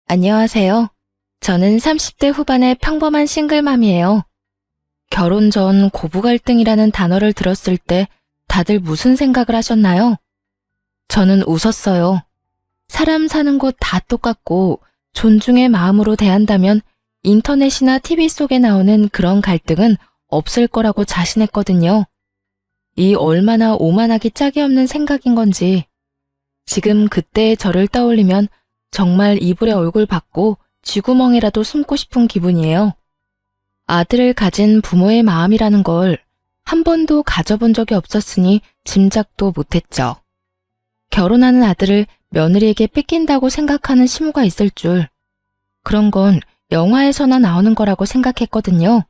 안녕하세요. 저는 30대 후반의 평범한 싱글맘이에요. 결혼 전 고부 갈등이라는 단어를 들었을 때 다들 무슨 생각을 하셨나요? 저는 웃었어요. 사람 사는 곳 다 똑같고 존중의 마음으로 대한다면 인터넷이나 TV 속에 나오는 그런 갈등은 없을 거라고 자신했거든요. 이 얼마나 오만하기 짝이 없는 생각인 건지 지금 그때의 저를 떠올리면 정말 이불에 얼굴 받고 쥐구멍이라도 숨고 싶은 기분이에요. 아들을 가진 부모의 마음이라는 걸 한 번도 가져본 적이 없었으니 짐작도 못했죠. 결혼하는 아들을 며느리에게 뺏긴다고 생각하는 시모가 있을 줄, 그런 건 영화에서나 나오는 거라고 생각했거든요.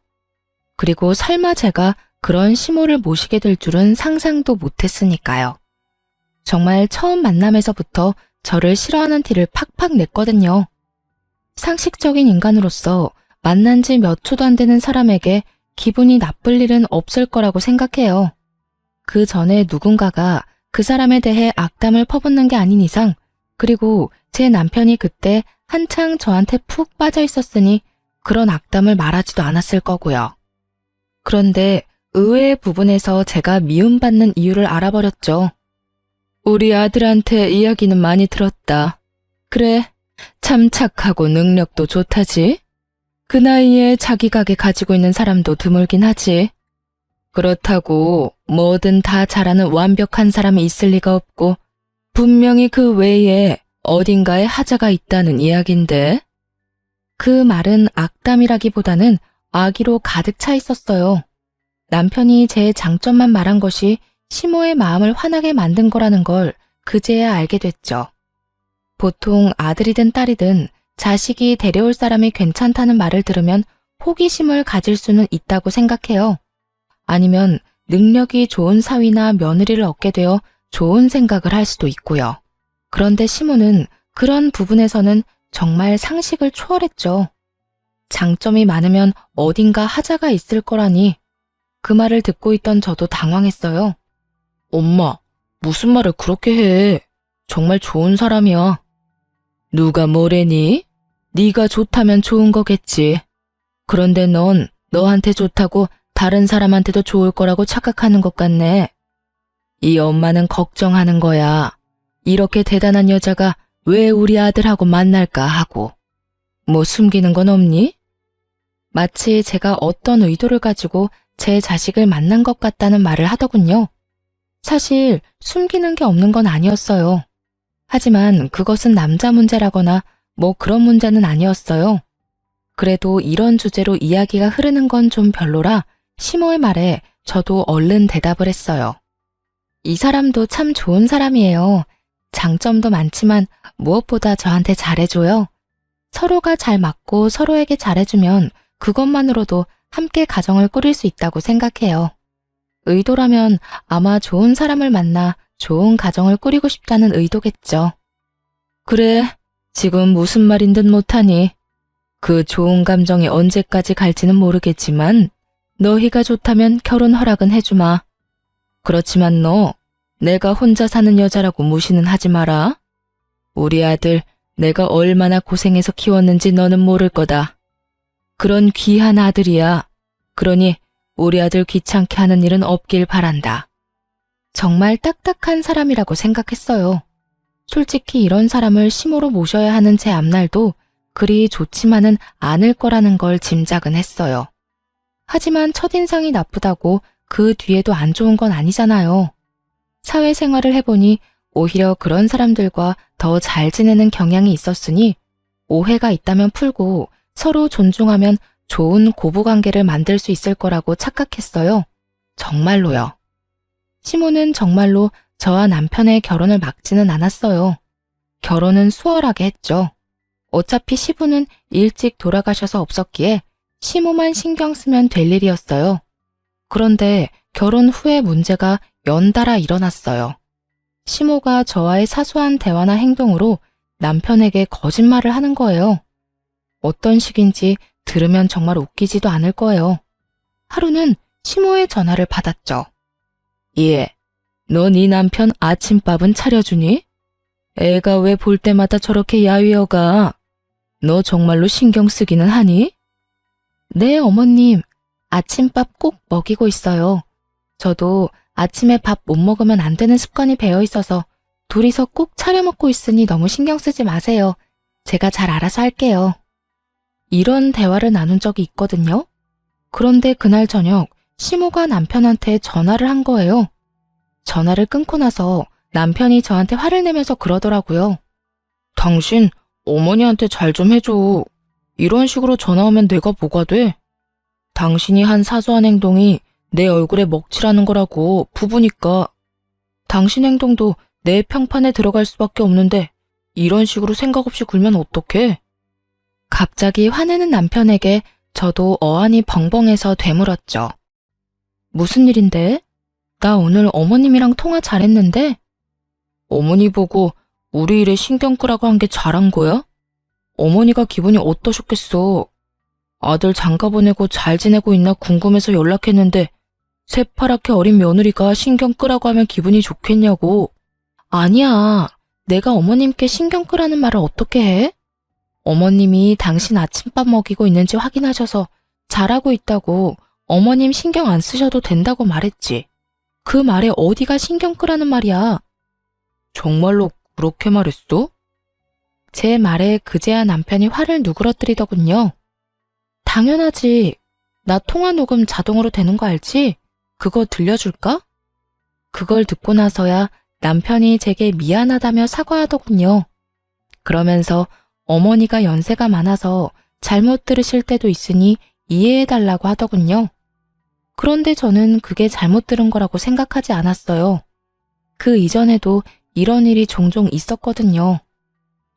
그리고 설마 제가 그런 시모를 모시게 될 줄은 상상도 못했으니까요. 정말 처음 만남에서부터 저를 싫어하는 티를 팍팍 냈거든요. 상식적인 인간으로서 만난 지 몇 초도 안 되는 사람에게 기분이 나쁠 일은 없을 거라고 생각해요. 그 전에 누군가가 그 사람에 대해 악담을 퍼붓는 게 아닌 이상, 그리고 제 남편이 그때 한창 저한테 푹 빠져 있었으니 그런 악담을 말하지도 않았을 거고요. 그런데 의외의 부분에서 제가 미움받는 이유를 알아버렸죠. 우리 아들한테 이야기는 많이 들었다. 그래, 참 착하고 능력도 좋다지. 그 나이에 자기 가게 가지고 있는 사람도 드물긴 하지. 그렇다고 뭐든 다 잘하는 완벽한 사람이 있을 리가 없고 분명히 그 외에 어딘가에 하자가 있다는 이야긴데. 그 말은 악담이라기보다는 악의로 가득 차 있었어요. 남편이 제 장점만 말한 것이 시모의 마음을 화나게 만든 거라는 걸 그제야 알게 됐죠. 보통 아들이든 딸이든 자식이 데려올 사람이 괜찮다는 말을 들으면 호기심을 가질 수는 있다고 생각해요. 아니면 능력이 좋은 사위나 며느리를 얻게 되어 좋은 생각을 할 수도 있고요. 그런데 시모는 그런 부분에서는 정말 상식을 초월했죠. 장점이 많으면 어딘가 하자가 있을 거라니. 그 말을 듣고 있던 저도 당황했어요. 엄마, 무슨 말을 그렇게 해? 정말 좋은 사람이야. 누가 뭐래니? 네가 좋다면 좋은 거겠지. 그런데 넌 너한테 좋다고 다른 사람한테도 좋을 거라고 착각하는 것 같네. 이 엄마는 걱정하는 거야. 이렇게 대단한 여자가 왜 우리 아들하고 만날까 하고. 뭐 숨기는 건 없니? 마치 제가 어떤 의도를 가지고 제 자식을 만난 것 같다는 말을 하더군요. 사실 숨기는 게 없는 건 아니었어요. 하지만 그것은 남자 문제라거나 뭐 그런 문제는 아니었어요. 그래도 이런 주제로 이야기가 흐르는 건 좀 별로라 시모의 말에 저도 얼른 대답을 했어요. 이 사람도 참 좋은 사람이에요. 장점도 많지만 무엇보다 저한테 잘해줘요. 서로가 잘 맞고 서로에게 잘해주면 그것만으로도 함께 가정을 꾸릴 수 있다고 생각해요. 의도라면 아마 좋은 사람을 만나 좋은 가정을 꾸리고 싶다는 의도겠죠. 그래, 지금 무슨 말인 듯 못하니. 그 좋은 감정이 언제까지 갈지는 모르겠지만 너희가 좋다면 결혼 허락은 해주마. 그렇지만 너 내가 혼자 사는 여자라고 무시는 하지 마라. 우리 아들 내가 얼마나 고생해서 키웠는지 너는 모를 거다. 그런 귀한 아들이야. 그러니 우리 아들 귀찮게 하는 일은 없길 바란다. 정말 딱딱한 사람이라고 생각했어요. 솔직히 이런 사람을 시모로 모셔야 하는 제 앞날도 그리 좋지만은 않을 거라는 걸 짐작은 했어요. 하지만 첫인상이 나쁘다고 그 뒤에도 안 좋은 건 아니잖아요. 사회생활을 해보니 오히려 그런 사람들과 더 잘 지내는 경향이 있었으니 오해가 있다면 풀고 서로 존중하면 좋은 고부관계를 만들 수 있을 거라고 착각했어요. 정말로요. 시모는 정말로 저와 남편의 결혼을 막지는 않았어요. 결혼은 수월하게 했죠. 어차피 시부는 일찍 돌아가셔서 없었기에 시모만 신경 쓰면 될 일이었어요. 그런데 결혼 후에 문제가 연달아 일어났어요. 시모가 저와의 사소한 대화나 행동으로 남편에게 거짓말을 하는 거예요. 어떤 식인지 들으면 정말 웃기지도 않을 거예요. 하루는 시모의 전화를 받았죠. 예, 너 네 남편 아침밥은 차려주니? 애가 왜 볼 때마다 저렇게 야위어가? 너 정말로 신경 쓰기는 하니? 네, 어머님. 아침밥 꼭 먹이고 있어요. 저도 아침에 밥 못 먹으면 안 되는 습관이 배어 있어서 둘이서 꼭 차려 먹고 있으니 너무 신경 쓰지 마세요. 제가 잘 알아서 할게요. 이런 대화를 나눈 적이 있거든요. 그런데 그날 저녁 시모가 남편한테 전화를 한 거예요. 전화를 끊고 나서 남편이 저한테 화를 내면서 그러더라고요. 당신 어머니한테 잘 좀 해줘. 이런 식으로 전화 오면 내가 뭐가 돼? 당신이 한 사소한 행동이 내 얼굴에 먹칠하는 거라고 부부니까. 당신 행동도 내 평판에 들어갈 수밖에 없는데 이런 식으로 생각 없이 굴면 어떡해? 갑자기 화내는 남편에게 저도 어안이 벙벙해서 되물었죠. 무슨 일인데? 나 오늘 어머님이랑 통화 잘했는데? 어머니 보고 우리 일에 신경 끄라고 한 게 잘한 거야? 어머니가 기분이 어떠셨겠어? 아들 장가 보내고 잘 지내고 있나 궁금해서 연락했는데 새파랗게 어린 며느리가 신경 끄라고 하면 기분이 좋겠냐고. 아니야. 내가 어머님께 신경 끄라는 말을 어떻게 해? 어머님이 당신 아침밥 먹이고 있는지 확인하셔서 잘하고 있다고 어머님 신경 안 쓰셔도 된다고 말했지. 그 말에 어디가 신경 끄라는 말이야? 정말로 그렇게 말했어? 제 말에 그제야 남편이 화를 누그러뜨리더군요. 당연하지. 나 통화 녹음 자동으로 되는 거 알지? 그거 들려줄까? 그걸 듣고 나서야 남편이 제게 미안하다며 사과하더군요. 그러면서 어머니가 연세가 많아서 잘못 들으실 때도 있으니 이해해달라고 하더군요. 그런데 저는 그게 잘못 들은 거라고 생각하지 않았어요. 그 이전에도 이런 일이 종종 있었거든요.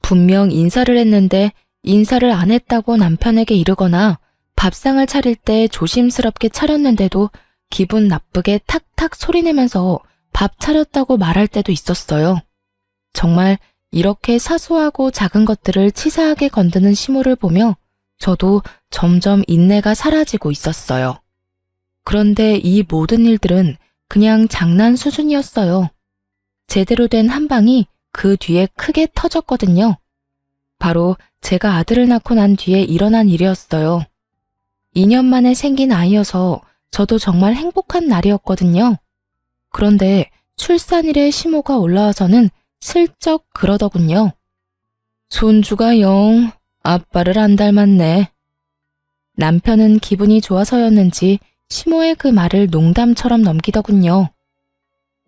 분명 인사를 했는데 인사를 안 했다고 남편에게 이르거나 밥상을 차릴 때 조심스럽게 차렸는데도 기분 나쁘게 탁탁 소리내면서 밥 차렸다고 말할 때도 있었어요. 정말 이렇게 사소하고 작은 것들을 치사하게 건드는 시모를 보며 저도 점점 인내가 사라지고 있었어요. 그런데 이 모든 일들은 그냥 장난 수준이었어요. 제대로 된 한 방이 그 뒤에 크게 터졌거든요. 바로 제가 아들을 낳고 난 뒤에 일어난 일이었어요. 2년 만에 생긴 아이여서 저도 정말 행복한 날이었거든요. 그런데 출산일에 시모가 올라와서는 슬쩍 그러더군요. 손주가 영 아빠를 안 닮았네. 남편은 기분이 좋아서였는지 시모의 그 말을 농담처럼 넘기더군요.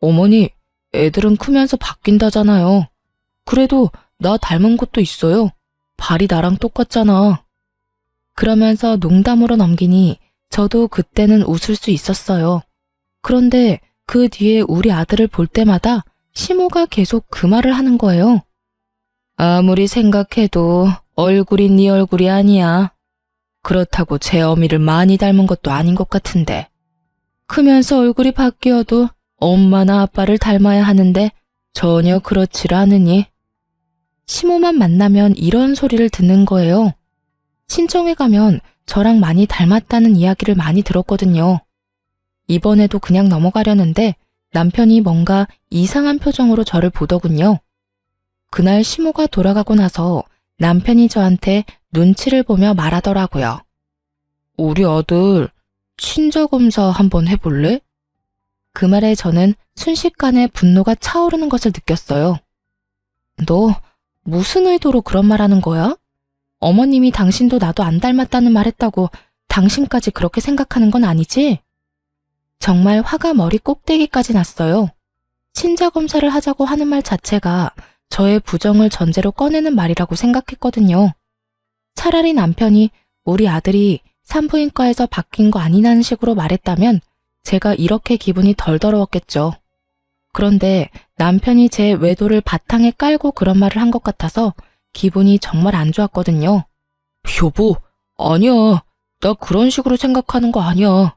어머니, 애들은 크면서 바뀐다잖아요. 그래도 나 닮은 것도 있어요. 발이 나랑 똑같잖아. 그러면서 농담으로 넘기니 저도 그때는 웃을 수 있었어요. 그런데 그 뒤에 우리 아들을 볼 때마다 시모가 계속 그 말을 하는 거예요. 아무리 생각해도 얼굴이 네 얼굴이 아니야. 그렇다고 제 어미를 많이 닮은 것도 아닌 것 같은데. 크면서 얼굴이 바뀌어도 엄마나 아빠를 닮아야 하는데 전혀 그렇질 않으니. 시모만 만나면 이런 소리를 듣는 거예요. 친정에 가면 저랑 많이 닮았다는 이야기를 많이 들었거든요. 이번에도 그냥 넘어가려는데 남편이 뭔가 이상한 표정으로 저를 보더군요. 그날 시모가 돌아가고 나서 남편이 저한테 눈치를 보며 말하더라고요. 우리 아들 친자검사 한번 해볼래? 그 말에 저는 순식간에 분노가 차오르는 것을 느꼈어요. 너 무슨 의도로 그런 말 하는 거야? 어머님이 당신도 나도 안 닮았다는 말 했다고 당신까지 그렇게 생각하는 건 아니지? 정말 화가 머리 꼭대기까지 났어요. 친자검사를 하자고 하는 말 자체가 저의 부정을 전제로 꺼내는 말이라고 생각했거든요. 차라리 남편이 우리 아들이 산부인과에서 바뀐 거 아니냐는 식으로 말했다면 제가 이렇게 기분이 덜 더러웠겠죠. 그런데 남편이 제 외도를 바탕에 깔고 그런 말을 한 것 같아서 기분이 정말 안 좋았거든요. 여보, 아니야. 나 그런 식으로 생각하는 거 아니야.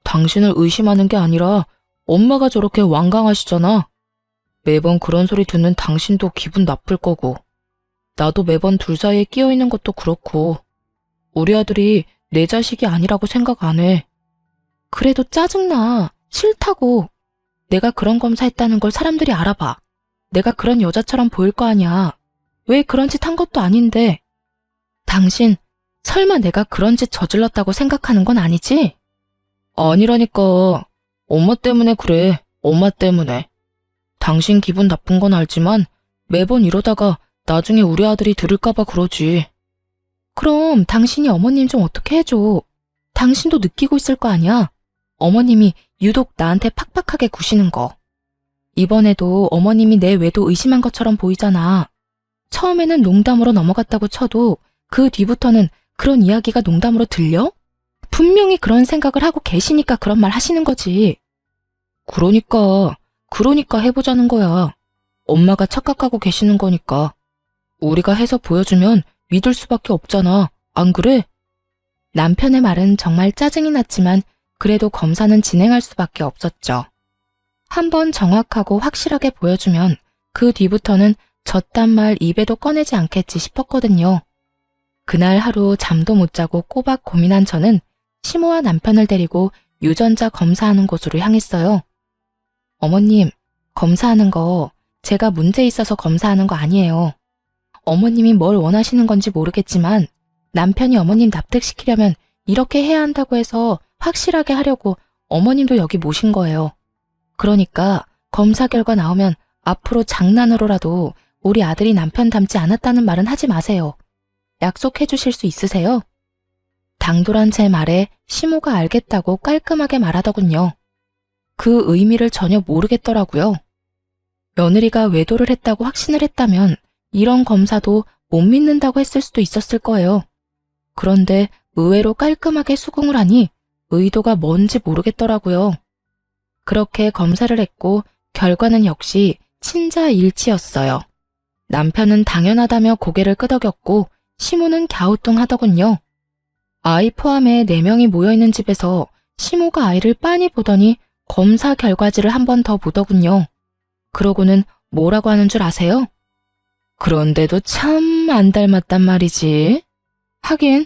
당신을 의심하는 게 아니라 엄마가 저렇게 완강하시잖아. 매번 그런 소리 듣는 당신도 기분 나쁠 거고, 나도 매번 둘 사이에 끼어 있는 것도 그렇고, 우리 아들이 내 자식이 아니라고 생각 안 해. 그래도 짜증나. 싫다고. 내가 그런 검사했다는 걸 사람들이 알아봐. 내가 그런 여자처럼 보일 거 아니야. 왜 그런 짓 한 것도 아닌데. 당신, 설마 내가 그런 짓 저질렀다고 생각하는 건 아니지? 아니라니까. 엄마 때문에 그래. 엄마 때문에. 당신 기분 나쁜 건 알지만 매번 이러다가 나중에 우리 아들이 들을까봐 그러지. 그럼 당신이 어머님 좀 어떻게 해줘. 당신도 느끼고 있을 거 아니야. 어머님이 유독 나한테 팍팍하게 구시는 거. 이번에도 어머님이 내 외도 의심한 것처럼 보이잖아. 처음에는 농담으로 넘어갔다고 쳐도 그 뒤부터는 그런 이야기가 농담으로 들려? 분명히 그런 생각을 하고 계시니까 그런 말 하시는 거지. 그러니까 해보자는 거야. 엄마가 착각하고 계시는 거니까. 우리가 해서 보여주면 믿을 수밖에 없잖아. 안 그래? 남편의 말은 정말 짜증이 났지만 그래도 검사는 진행할 수밖에 없었죠. 한번 정확하고 확실하게 보여주면 그 뒤부터는 저딴 말 입에도 꺼내지 않겠지 싶었거든요. 그날 하루 잠도 못 자고 꼬박 고민한 저는 시모와 남편을 데리고 유전자 검사하는 곳으로 향했어요. 어머님, 검사하는 거 제가 문제 있어서 검사하는 거 아니에요. 어머님이 뭘 원하시는 건지 모르겠지만 남편이 어머님 납득시키려면 이렇게 해야 한다고 해서 확실하게 하려고 어머님도 여기 모신 거예요. 그러니까 검사 결과 나오면 앞으로 장난으로라도 우리 아들이 남편 닮지 않았다는 말은 하지 마세요. 약속해 주실 수 있으세요? 당돌한 제 말에 시모가 알겠다고 깔끔하게 말하더군요. 그 의미를 전혀 모르겠더라고요. 며느리가 외도를 했다고 확신을 했다면 이런 검사도 못 믿는다고 했을 수도 있었을 거예요. 그런데 의외로 깔끔하게 수긍을 하니 의도가 뭔지 모르겠더라고요. 그렇게 검사를 했고 결과는 역시 친자일치였어요. 남편은 당연하다며 고개를 끄덕였고 시모는 갸우뚱하더군요. 아이 포함해 4명이 모여있는 집에서 시모가 아이를 빤히 보더니 검사 결과지를 한 번 더 보더군요. 그러고는 뭐라고 하는 줄 아세요? 그런데도 참 안 닮았단 말이지. 하긴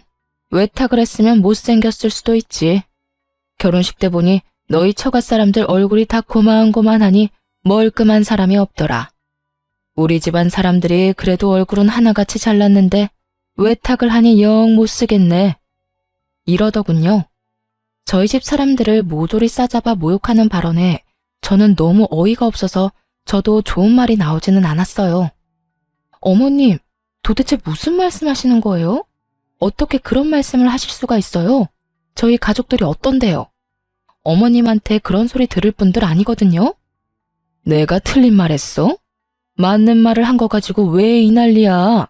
외탁을 했으면 못생겼을 수도 있지. 결혼식 때 보니 너희 처가 사람들 얼굴이 다 고만고만하니 멀끔한 사람이 없더라. 우리 집안 사람들이 그래도 얼굴은 하나같이 잘났는데 외탁을 하니 영 못쓰겠네. 이러더군요. 저희 집 사람들을 모조리 싸잡아 모욕하는 발언에 저는 너무 어이가 없어서 저도 좋은 말이 나오지는 않았어요. 어머님, 도대체 무슨 말씀하시는 거예요? 어떻게 그런 말씀을 하실 수가 있어요? 저희 가족들이 어떤데요? 어머님한테 그런 소리 들을 분들 아니거든요? 내가 틀린 말 했어? 맞는 말을 한 거 가지고 왜 이 난리야?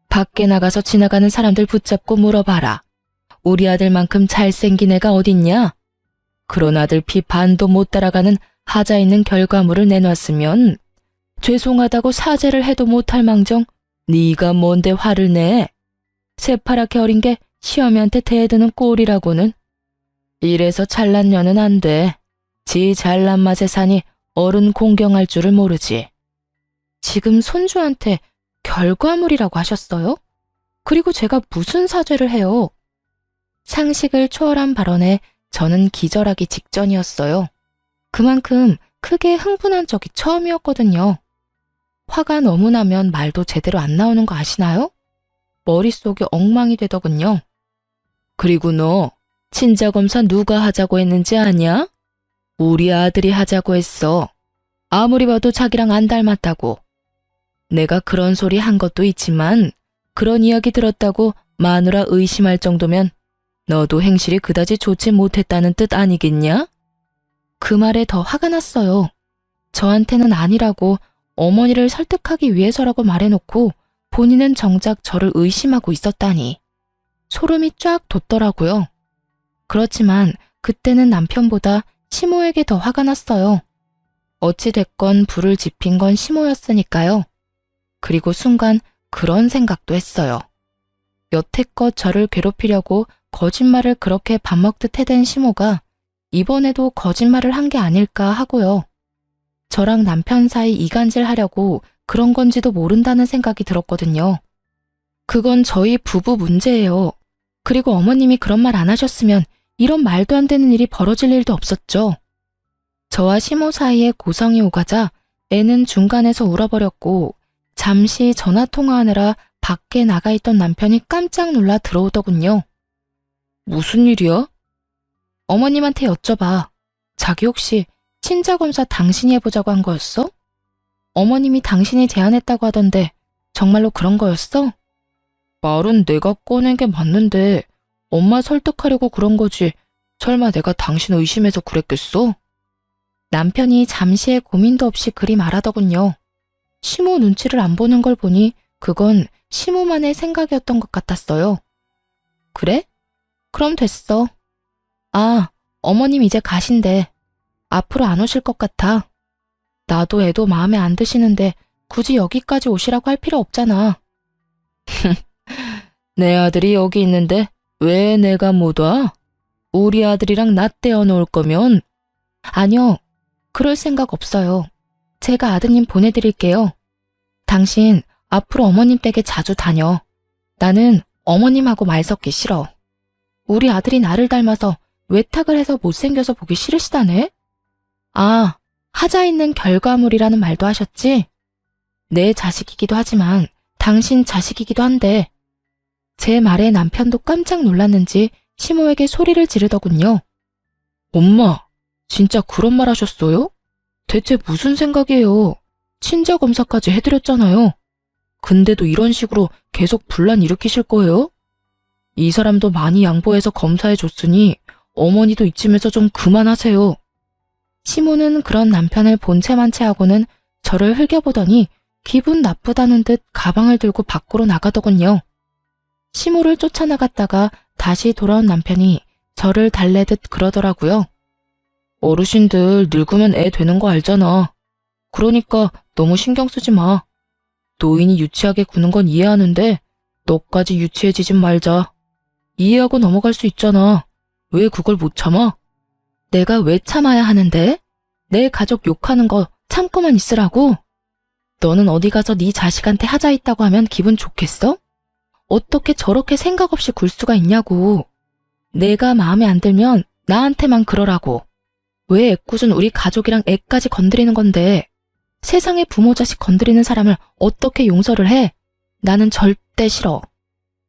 밖에 나가서 지나가는 사람들 붙잡고 물어봐라. 우리 아들만큼 잘생긴 애가 어딨냐? 그런 아들 피 반도 못 따라가는 하자 있는 결과물을 내놨으면 죄송하다고 사죄를 해도 못할 망정 네가 뭔데 화를 내? 새파랗게 어린 게 시어미한테 대드는 꼴이라고는. 이래서 잘난 년은 안 돼. 지 잘난 맛에 사니 어른 공경할 줄을 모르지. 지금 손주한테 결과물이라고 하셨어요? 그리고 제가 무슨 사죄를 해요? 상식을 초월한 발언에 저는 기절하기 직전이었어요. 그만큼 크게 흥분한 적이 처음이었거든요. 화가 너무 나면 말도 제대로 안 나오는 거 아시나요? 머릿속이 엉망이 되더군요. 그리고 너 친자검사 누가 하자고 했는지 아냐? 우리 아들이 하자고 했어. 아무리 봐도 자기랑 안 닮았다고. 내가 그런 소리 한 것도 있지만 그런 이야기 들었다고 마누라 의심할 정도면 너도 행실이 그다지 좋지 못했다는 뜻 아니겠냐? 그 말에 더 화가 났어요. 저한테는 아니라고 어머니를 설득하기 위해서라고 말해놓고 본인은 정작 저를 의심하고 있었다니. 소름이 쫙 돋더라고요. 그렇지만 그때는 남편보다 시모에게 더 화가 났어요. 어찌됐건 불을 지핀 건 시모였으니까요. 그리고 순간 그런 생각도 했어요. 여태껏 저를 괴롭히려고 거짓말을 그렇게 밥 먹듯 해댄 시모가 이번에도 거짓말을 한 게 아닐까 하고요. 저랑 남편 사이 이간질 하려고 그런 건지도 모른다는 생각이 들었거든요. 그건 저희 부부 문제예요. 그리고 어머님이 그런 말 안 하셨으면 이런 말도 안 되는 일이 벌어질 일도 없었죠. 저와 시모 사이에 고성이 오가자 애는 중간에서 울어버렸고 잠시 전화통화하느라 밖에 나가 있던 남편이 깜짝 놀라 들어오더군요. 무슨 일이야? 어머님한테 여쭤봐. 자기 혹시 친자검사 당신이 해보자고 한 거였어? 어머님이 당신이 제안했다고 하던데 정말로 그런 거였어? 말은 내가 꺼낸 게 맞는데 엄마 설득하려고 그런 거지. 설마 내가 당신 의심해서 그랬겠어? 남편이 잠시의 고민도 없이 그리 말하더군요. 시모 눈치를 안 보는 걸 보니 그건 시모만의 생각이었던 것 같았어요. 그래? 그럼 됐어. 아, 어머님 이제 가신대. 앞으로 안 오실 것 같아. 나도 애도 마음에 안 드시는데 굳이 여기까지 오시라고 할 필요 없잖아. 내 아들이 여기 있는데 왜 내가 못 와? 우리 아들이랑 나 떼어놓을 거면? 아니요, 그럴 생각 없어요. 제가 아드님 보내드릴게요. 당신 앞으로 어머님 댁에 자주 다녀. 나는 어머님하고 말 섞기 싫어. 우리 아들이 나를 닮아서 외탁을 해서 못생겨서 보기 싫으시다네? 아, 하자 있는 결과물이라는 말도 하셨지? 내 자식이기도 하지만 당신 자식이기도 한데. 제 말에 남편도 깜짝 놀랐는지 시모에게 소리를 지르더군요. 엄마, 진짜 그런 말 하셨어요? 대체 무슨 생각이에요? 친자 검사까지 해드렸잖아요. 근데도 이런 식으로 계속 분란 일으키실 거예요? 이 사람도 많이 양보해서 검사해줬으니 어머니도 이쯤에서 좀 그만하세요. 시모는 그런 남편을 본체만 채하고는 저를 흘겨보더니 기분 나쁘다는 듯 가방을 들고 밖으로 나가더군요. 시모를 쫓아나갔다가 다시 돌아온 남편이 저를 달래듯 그러더라고요. 어르신들 늙으면 애 되는 거 알잖아. 그러니까 너무 신경 쓰지 마. 노인이 유치하게 구는 건 이해하는데 너까지 유치해지진 말자. 이해하고 넘어갈 수 있잖아. 왜 그걸 못 참아? 내가 왜 참아야 하는데? 내 가족 욕하는 거 참고만 있으라고? 너는 어디 가서 네 자식한테 하자 있다고 하면 기분 좋겠어? 어떻게 저렇게 생각 없이 굴 수가 있냐고. 내가 마음에 안 들면 나한테만 그러라고. 왜 애꿎은 우리 가족이랑 애까지 건드리는 건데. 세상에 부모 자식 건드리는 사람을 어떻게 용서를 해? 나는 절대 싫어.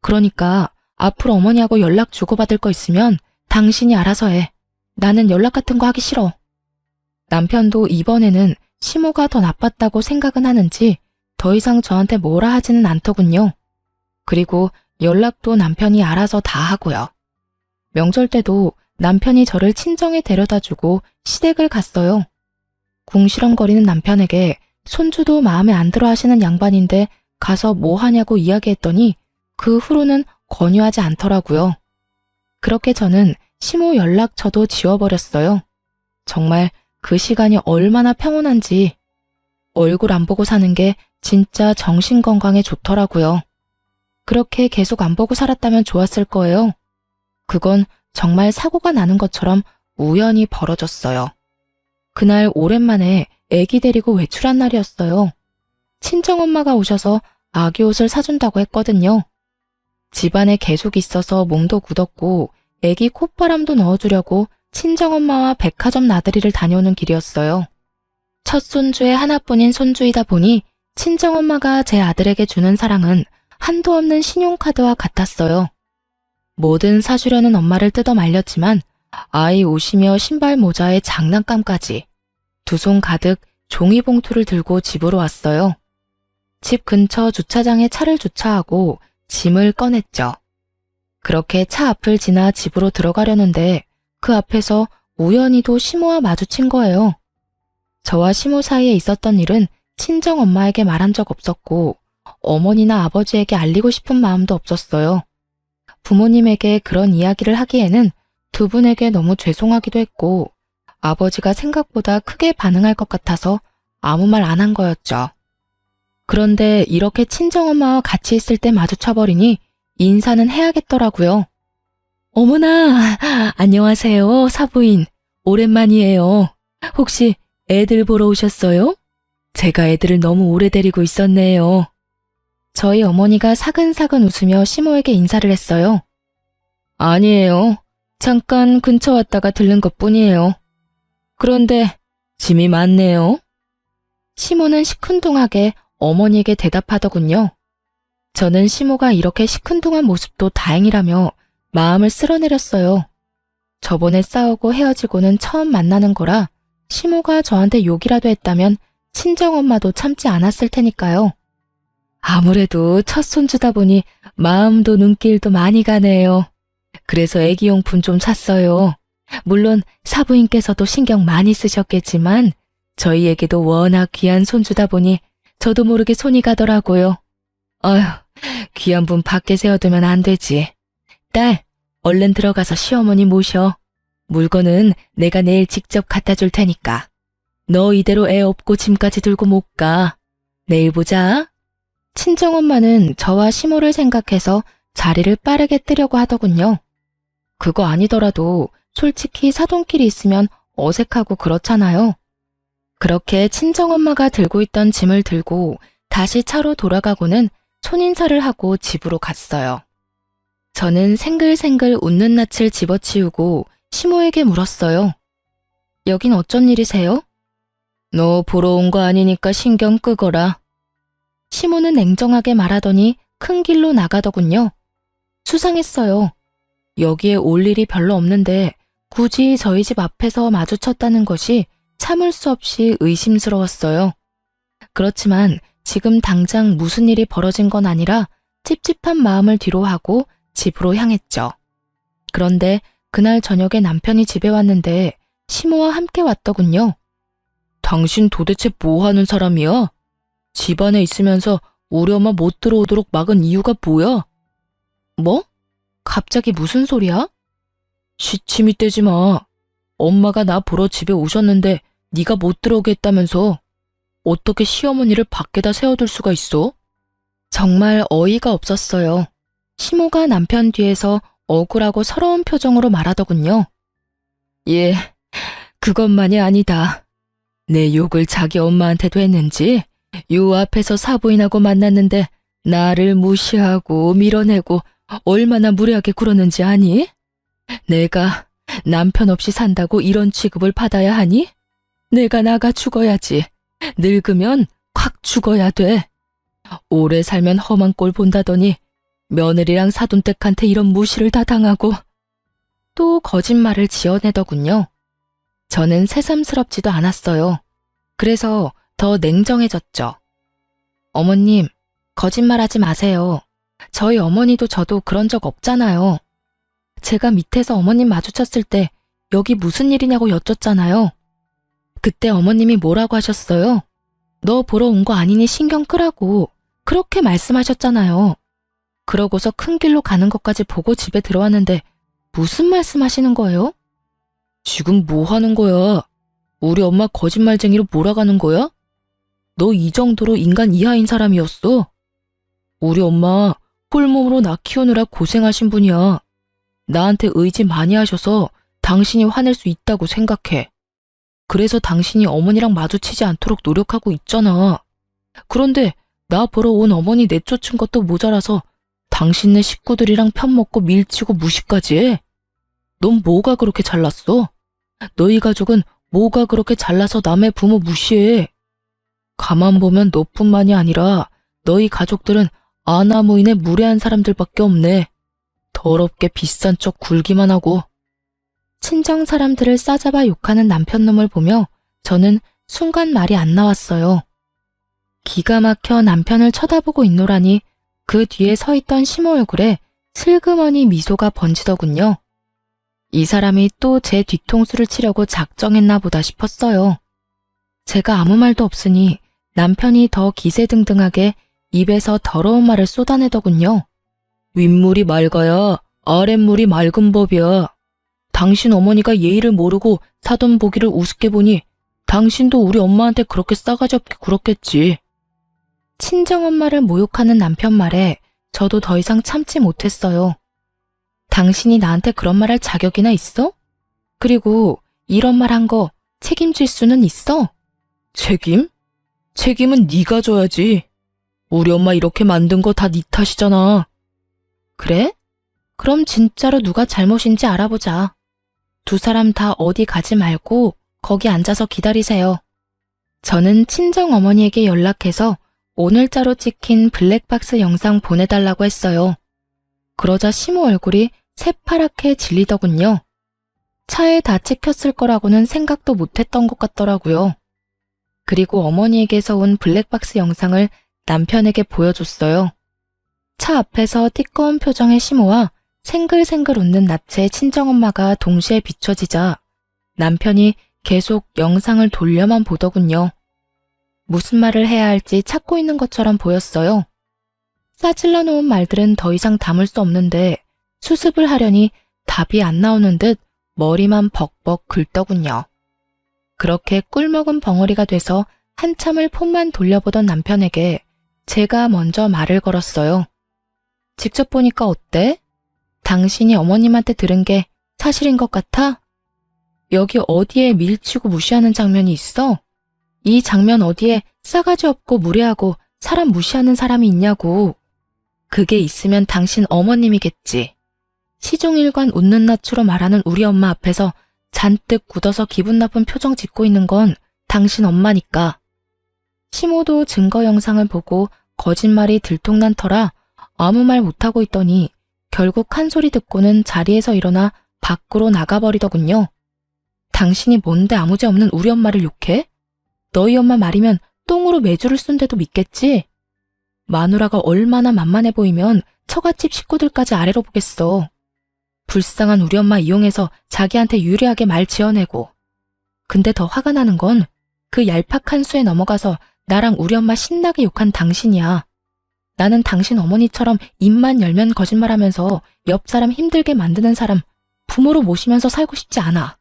그러니까 앞으로 어머니하고 연락 주고받을 거 있으면 당신이 알아서 해. 나는 연락 같은 거 하기 싫어. 남편도 이번에는 시모가 더 나빴다고 생각은 하는지 더 이상 저한테 뭐라 하지는 않더군요. 그리고 연락도 남편이 알아서 다 하고요. 명절 때도 남편이 저를 친정에 데려다주고 시댁을 갔어요. 궁시렁거리는 남편에게 손주도 마음에 안 들어 하시는 양반인데 가서 뭐 하냐고 이야기했더니 그 후로는 권유하지 않더라고요. 그렇게 저는 시모 연락처도 지워버렸어요. 정말 그 시간이 얼마나 평온한지. 얼굴 안 보고 사는 게 진짜 정신건강에 좋더라고요. 그렇게 계속 안 보고 살았다면 좋았을 거예요. 그건 정말 사고가 나는 것처럼 우연히 벌어졌어요. 그날 오랜만에 애기 데리고 외출한 날이었어요. 친정엄마가 오셔서 아기 옷을 사준다고 했거든요. 집안에 계속 있어서 몸도 굳었고 애기 콧바람도 넣어주려고 친정엄마와 백화점 나들이를 다녀오는 길이었어요. 첫 손주의 하나뿐인 손주이다 보니 친정엄마가 제 아들에게 주는 사랑은 한도 없는 신용카드와 같았어요. 뭐든 사주려는 엄마를 뜯어 말렸지만 아이 옷이며 신발 모자에 장난감까지 두 손 가득 종이봉투를 들고 집으로 왔어요. 집 근처 주차장에 차를 주차하고 짐을 꺼냈죠. 그렇게 차 앞을 지나 집으로 들어가려는데 그 앞에서 우연히도 시모와 마주친 거예요. 저와 시모 사이에 있었던 일은 친정엄마에게 말한 적 없었고 어머니나 아버지에게 알리고 싶은 마음도 없었어요. 부모님에게 그런 이야기를 하기에는 두 분에게 너무 죄송하기도 했고 아버지가 생각보다 크게 반응할 것 같아서 아무 말 안 한 거였죠. 그런데 이렇게 친정엄마와 같이 있을 때 마주쳐버리니 인사는 해야겠더라고요. 어머나, 안녕하세요, 사부인. 오랜만이에요. 혹시 애들 보러 오셨어요? 제가 애들을 너무 오래 데리고 있었네요. 저희 어머니가 사근사근 웃으며 시모에게 인사를 했어요. 아니에요. 잠깐 근처 왔다가 들른 것뿐이에요. 그런데 짐이 많네요. 시모는 시큰둥하게 어머니에게 대답하더군요. 저는 시모가 이렇게 시큰둥한 모습도 다행이라며 마음을 쓸어내렸어요. 저번에 싸우고 헤어지고는 처음 만나는 거라 시모가 저한테 욕이라도 했다면 친정엄마도 참지 않았을 테니까요. 아무래도 첫 손주다 보니 마음도 눈길도 많이 가네요. 그래서 애기용품 좀 샀어요. 물론 사부인께서도 신경 많이 쓰셨겠지만 저희에게도 워낙 귀한 손주다 보니 저도 모르게 손이 가더라고요. 어휴, 귀한 분 밖에 세워두면 안 되지. 딸, 얼른 들어가서 시어머니 모셔. 물건은 내가 내일 직접 갖다 줄 테니까. 너 이대로 애 업고 짐까지 들고 못 가. 내일 보자. 친정엄마는 저와 시모를 생각해서 자리를 빠르게 뜨려고 하더군요. 그거 아니더라도 솔직히 사돈끼리 있으면 어색하고 그렇잖아요. 그렇게 친정엄마가 들고 있던 짐을 들고 다시 차로 돌아가고는 손인사를 하고 집으로 갔어요. 저는 생글생글 웃는 낯을 집어치우고 시모에게 물었어요. 여긴 어쩐 일이세요? 너 보러 온 거 아니니까 신경 끄거라. 시모는 냉정하게 말하더니 큰 길로 나가더군요. 수상했어요. 여기에 올 일이 별로 없는데 굳이 저희 집 앞에서 마주쳤다는 것이 참을 수 없이 의심스러웠어요. 그렇지만 지금 당장 무슨 일이 벌어진 건 아니라 찝찝한 마음을 뒤로하고 집으로 향했죠. 그런데 그날 저녁에 남편이 집에 왔는데 시모와 함께 왔더군요. 당신 도대체 뭐 하는 사람이야? 집안에 있으면서 우리 엄마 못 들어오도록 막은 이유가 뭐야? 뭐? 갑자기 무슨 소리야? 시침이 떼지 마. 엄마가 나 보러 집에 오셨는데 네가 못 들어오게 했다면서. 어떻게 시어머니를 밖에다 세워둘 수가 있어? 정말 어이가 없었어요. 시모가 남편 뒤에서 억울하고 서러운 표정으로 말하더군요. 예, 그것만이 아니다. 내 욕을 자기 엄마한테도 했는지 요 앞에서 사부인하고 만났는데 나를 무시하고 밀어내고 얼마나 무례하게 굴었는지 아니? 내가 남편 없이 산다고 이런 취급을 받아야 하니? 내가 나가 죽어야지. 늙으면 콱 죽어야 돼. 오래 살면 험한 꼴 본다더니 며느리랑 사돈댁한테 이런 무시를 다 당하고 또 거짓말을 지어내더군요. 저는 새삼스럽지도 않았어요. 그래서 더 냉정해졌죠. 어머님, 거짓말하지 마세요. 저희 어머니도 저도 그런 적 없잖아요. 제가 밑에서 어머님 마주쳤을 때 여기 무슨 일이냐고 여쭸잖아요. 그때 어머님이 뭐라고 하셨어요? 너 보러 온 거 아니니 신경 끄라고 그렇게 말씀하셨잖아요. 그러고서 큰 길로 가는 것까지 보고 집에 들어왔는데 무슨 말씀하시는 거예요? 지금 뭐 하는 거야? 우리 엄마 거짓말쟁이로 몰아가는 거야? 너 이 정도로 인간 이하인 사람이었어? 우리 엄마 홀몸으로 나 키우느라 고생하신 분이야. 나한테 의지 많이 하셔서 당신이 화낼 수 있다고 생각해. 그래서 당신이 어머니랑 마주치지 않도록 노력하고 있잖아. 그런데 나 보러 온 어머니 내쫓은 것도 모자라서 당신네 식구들이랑 편먹고 밀치고 무시까지 해. 넌 뭐가 그렇게 잘났어? 너희 가족은 뭐가 그렇게 잘나서 남의 부모 무시해? 가만 보면 너뿐만이 아니라 너희 가족들은 아나무인의 무례한 사람들밖에 없네. 더럽게 비싼 척 굴기만 하고. 친정 사람들을 싸잡아 욕하는 남편놈을 보며 저는 순간 말이 안 나왔어요. 기가 막혀 남편을 쳐다보고 있노라니 그 뒤에 서 있던 시모 얼굴에 슬그머니 미소가 번지더군요. 이 사람이 또 제 뒤통수를 치려고 작정했나 보다 싶었어요. 제가 아무 말도 없으니 남편이 더 기세등등하게 입에서 더러운 말을 쏟아내더군요. 윗물이 맑아야 아랫물이 맑은 법이야. 당신 어머니가 예의를 모르고 사돈 보기를 우습게 보니 당신도 우리 엄마한테 그렇게 싸가지 없게 굴었겠지. 친정엄마를 모욕하는 남편 말에 저도 더 이상 참지 못했어요. 당신이 나한테 그런 말 할 자격이나 있어? 그리고 이런 말 한 거 책임질 수는 있어? 책임? 책임은 네가 져야지. 우리 엄마 이렇게 만든 거 다 네 탓이잖아. 그래? 그럼 진짜로 누가 잘못인지 알아보자. 두 사람 다 어디 가지 말고 거기 앉아서 기다리세요. 저는 친정어머니에게 연락해서 오늘자로 찍힌 블랙박스 영상 보내달라고 했어요. 그러자 시모 얼굴이 새파랗게 질리더군요. 차에 다 찍혔을 거라고는 생각도 못했던 것 같더라고요. 그리고 어머니에게서 온 블랙박스 영상을 남편에게 보여줬어요. 차 앞에서 띠꺼운 표정의 시모와 생글생글 웃는 낯의 친정엄마가 동시에 비춰지자 남편이 계속 영상을 돌려만 보더군요. 무슨 말을 해야 할지 찾고 있는 것처럼 보였어요. 싸질러 놓은 말들은 더 이상 담을 수 없는데 수습을 하려니 답이 안 나오는 듯 머리만 벅벅 긁더군요. 그렇게 꿀먹은 벙어리가 돼서 한참을 폰만 돌려보던 남편에게 제가 먼저 말을 걸었어요. 직접 보니까 어때? 당신이 어머님한테 들은 게 사실인 것 같아? 여기 어디에 밀치고 무시하는 장면이 있어? 이 장면 어디에 싸가지 없고 무례하고 사람 무시하는 사람이 있냐고. 그게 있으면 당신 어머님이겠지. 시종일관 웃는 낯으로 말하는 우리 엄마 앞에서 잔뜩 굳어서 기분 나쁜 표정 짓고 있는 건 당신 엄마니까. 시모도 증거 영상을 보고 거짓말이 들통난 터라 아무 말 못하고 있더니 결국 한 소리 듣고는 자리에서 일어나 밖으로 나가버리더군요. 당신이 뭔데 아무죄 없는 우리 엄마를 욕해? 너희 엄마 말이면 똥으로 매주를 쓴데도 믿겠지? 마누라가 얼마나 만만해 보이면 처갓집 식구들까지 아래로 보겠어. 불쌍한 우리 엄마 이용해서 자기한테 유리하게 말 지어내고. 근데 더 화가 나는 건 그 얄팍한 수에 넘어가서 나랑 우리 엄마 신나게 욕한 당신이야. 나는 당신 어머니처럼 입만 열면 거짓말하면서 옆 사람 힘들게 만드는 사람 부모로 모시면서 살고 싶지 않아.